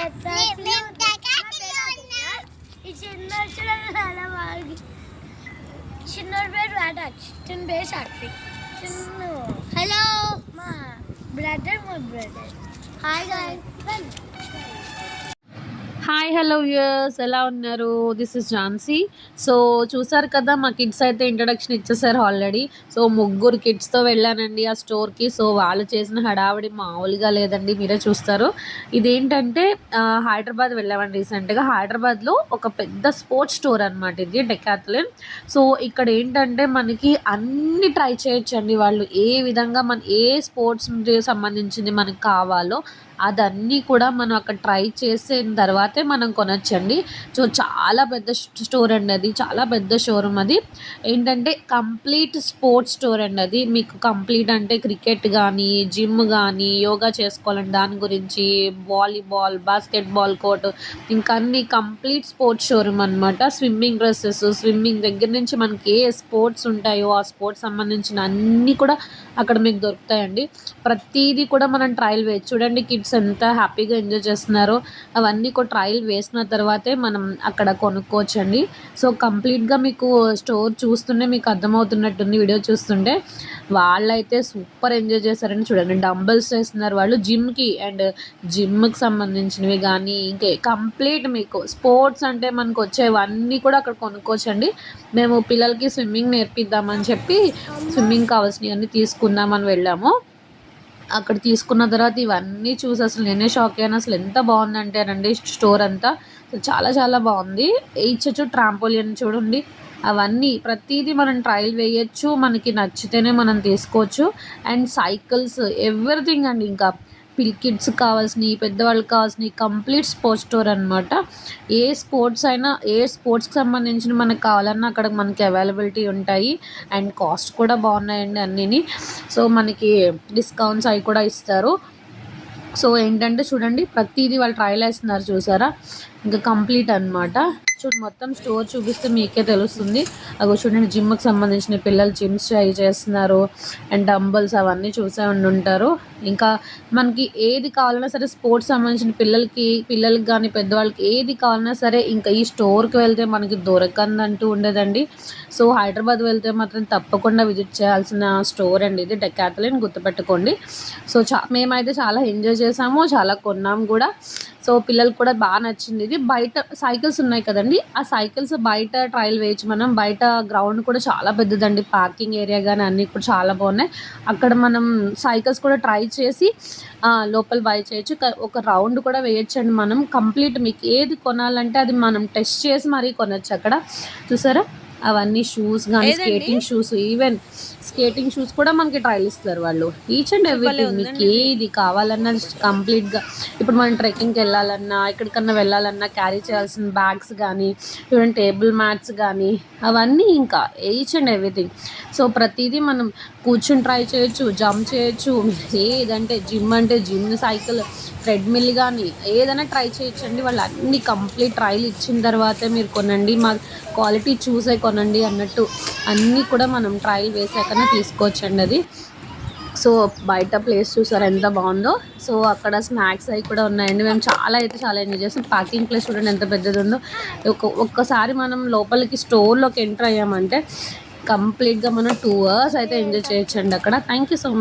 ఈ చాలా బాగుంది. చిన్నోడు పేరు రాటాక్ష్, చిన్న పేరు సాక్షి. హలో మా బ్రదర్, మా brother. Hi guys. Hi hello viewers, ఎలా ఉన్నారు? This is Jhansi. సో చూసారు కదా, మా కిడ్స్ అయితే ఇంట్రడక్షన్ ఇచ్చేసారు ఆల్రెడీ. సో ముగ్గురు కిడ్స్తో వెళ్ళానండి ఆ స్టోర్కి. సో వాళ్ళు చేసిన హడావిడి మామూలుగా లేదండి, మీరే చూస్తారు. ఇదేంటంటే హైదరాబాద్ వెళ్ళామండి రీసెంట్గా. హైదరాబాద్లో ఒక పెద్ద స్పోర్ట్స్ స్టోర్ అనమాట ఇది, డెకాథ్లన్. సో ఇక్కడ ఏంటంటే మనకి అన్ని ట్రై చేయొచ్చండి. వాళ్ళు ఏ విధంగా ఏ స్పోర్ట్స్ సంబంధించింది మనకు కావాలో అదన్నీ కూడా మనం అక్కడ ట్రై చేసిన తర్వాతే మనం కొనొచ్చండి. సో చాలా పెద్ద స్టోర్ అండి అది, చాలా పెద్ద షోరూమ్ అది. ఏంటంటే కంప్లీట్ స్పోర్ట్స్ స్టోర్ అండి అది. మీకు కంప్లీట్ అంటే క్రికెట్ కానీ, జిమ్ కానీ, యోగా చేసుకోవాలంటే దాని గురించి, వాలీబాల్, బాస్కెట్బాల్ కోర్ట్, ఇంకా అన్ని కంప్లీట్ స్పోర్ట్స్ షోరూమ్ అనమాట. స్విమ్మింగ్ డ్రెస్సెస్, స్విమ్మింగ్ దగ్గర నుంచి మనకి ఏ స్పోర్ట్స్ ఉంటాయో ఆ స్పోర్ట్స్ సంబంధించిన అన్నీ కూడా అక్కడ మీకు దొరుకుతాయండి. ప్రతిదీ కూడా మనం ట్రయల్ వేయచ్చు. చూడండి కిడ్స్ ఎంత హ్యాపీగా ఎంజాయ్ చేస్తున్నారో. అవన్నీ కూడా ట్రయల్ వేసిన తర్వాతే మనం అక్కడ కొనుక్కోవచ్చండి. సో కంప్లీట్గా మీకు స్టోర్ చూస్తుంటే మీకు అర్థమవుతున్నట్టుంది వీడియో చూస్తుంటే. వాళ్ళైతే సూపర్ ఎంజాయ్ చేశారని. చూడండి డంబల్స్ చేస్తున్నారు వాళ్ళు జిమ్కి, అండ్ జిమ్కి సంబంధించినవి కానీ ఇంకే కంప్లీట్ మీకు స్పోర్ట్స్ అంటే మనకు వచ్చేవన్నీ కూడా అక్కడ కొనుక్కోవచ్చండి. మేము పిల్లలకి స్విమ్మింగ్ నేర్పిద్దామని చెప్పి స్విమ్మింగ్ కావాల్సినవి అన్నీ తీసుకుందామని వెళ్ళాము. అక్కడ తీసుకున్న తర్వాత ఇవన్నీ చూసి అసలు నేనే షాక్ అయ్యాను. అసలు ఎంత బాగుందంటేనండి స్టోర్ అంతా చాలా చాలా బాగుంది. ఇచ్చచ్చు ట్రాంపోలిన్ చూడండి, అవన్నీ ప్రతిదీ మనం ట్రయల్ వేయచ్చు. మనకి నచ్చితేనే మనం తీసుకోవచ్చు. అండ్ సైకిల్స్, ఎవ్రీథింగ్ అండి. ఇంకా కిడ్స్కి కావాల్సినవి, పెద్దవాళ్ళకి కావాల్సినవి కంప్లీట్ స్పోర్ట్స్ స్టోర్ అనమాట. ఏ స్పోర్ట్స్ అయినా, ఏ స్పోర్ట్స్కి సంబంధించిన మనకు కావాలన్నా అక్కడ మనకి అవైలబిలిటీ ఉంటాయి. అండ్ కాస్ట్ కూడా బాగున్నాయండి అన్నీని. సో మనకి డిస్కౌంట్స్ అవి కూడా ఇస్తారు. సో ఏంటంటే చూడండి ప్రతిదీ వాళ్ళు ట్రయల్ వేస్తున్నారు చూసారా, ఇంకా కంప్లీట్ అనమాట. మొత్తం స్టోర్ చూపిస్తే మీకే తెలుస్తుంది. అవి చూడండి జిమ్కి సంబంధించిన పిల్లలు జిమ్స్ ట్రై చేస్తున్నారు. అండ్ డంబల్స్ అవన్నీ చూసే ఉంటారు. ఇంకా మనకి ఏది కావాలన్నా సరే స్పోర్ట్స్ సంబంధించిన పిల్లలకి కానీ పెద్దవాళ్ళకి ఏది కావాలన్నా సరే ఇంకా ఈ స్టోర్కి వెళ్తే మనకి దొరకందంటూ ఉండదండి. సో హైదరాబాద్ వెళ్తే మాత్రం తప్పకుండా విజిట్ చేయాల్సిన స్టోర్ అండి ఇది, డెకాథ్లన్, గుర్తుపెట్టుకోండి. సో మేమైతే చాలా ఎంజాయ్ చేసాము, చాలా కొన్నాము కూడా. సో పిల్లలకు కూడా బాగా నచ్చింది ఇది. బయట సైకిల్స్ ఉన్నాయి కదండి, ఆ సైకిల్స్ బయట ట్రయల్ వేయచ్చు మనం. బయట గ్రౌండ్ కూడా చాలా పెద్దదండి, పార్కింగ్ ఏరియా కానీ అన్నీ కూడా చాలా బాగున్నాయి. అక్కడ మనం సైకిల్స్ కూడా ట్రై చేసి లోపల బై చేయొచ్చు. ఒక రౌండ్ కూడా వేయచ్చండి మనం. కంప్లీట్ మీకు ఏది కొనాలంటే అది మనం టెస్ట్ చేసి మరీ కొనచ్చు అక్కడ. చూసారా అవన్నీ షూస్ కానీ, skating shoes, even skating shoes కూడా మనకి ట్రయల్ ఇస్తారు వాళ్ళు. ఈచ్ అండ్ ఎవ్రీథింగ్ మీకు ఏది కావాలన్నా కంప్లీట్గా. ఇప్పుడు మనం ట్రెక్కింగ్కి వెళ్ళాలన్నా, ఎక్కడికన్నా వెళ్ళాలన్నా క్యారీ చేయాల్సిన బ్యాగ్స్ కానీ, చూడండి టేబుల్ మ్యాట్స్ కానీ, అవన్నీ ఇంకా ఈచ్ అండ్ ఎవ్రీథింగ్. సో ప్రతిదీ మనం కూర్చుని ట్రై చేయొచ్చు, జంప్ చేయొచ్చు. ఏదంటే జిమ్ అంటే జిమ్, సైకిల్, ట్రెడ్మిల్ కానీ ఏదైనా ట్రై చేయొచ్చండి. వాళ్ళు అన్ని కంప్లీట్ ట్రయల్ ఇచ్చిన తర్వాతే మీరు కొనండి, మా క్వాలిటీ చూసే కొనండి అన్నట్టు. అన్నీ కూడా మనం ట్రయల్ వేసాకనే తీసుకోవచ్చండి అది. సో బయట ప్లేస్ చూసారు ఎంత బాగుందో. సో అక్కడ స్నాక్స్ అవి కూడా ఉన్నాయండి. మేము చాలా ఎంజాయ్ చేస్తాం. పార్కింగ్ ప్లేస్ చూడండి ఎంత పెద్దది ఉందో. ఒక్కసారి మనం లోపలికి స్టోర్లోకి ఎంటర్ అయ్యామంటే కంప్లీట్గా మనం 2 hours అయితే ఎంజాయ్ చేయొచ్చండి అక్కడ. Thank you so much.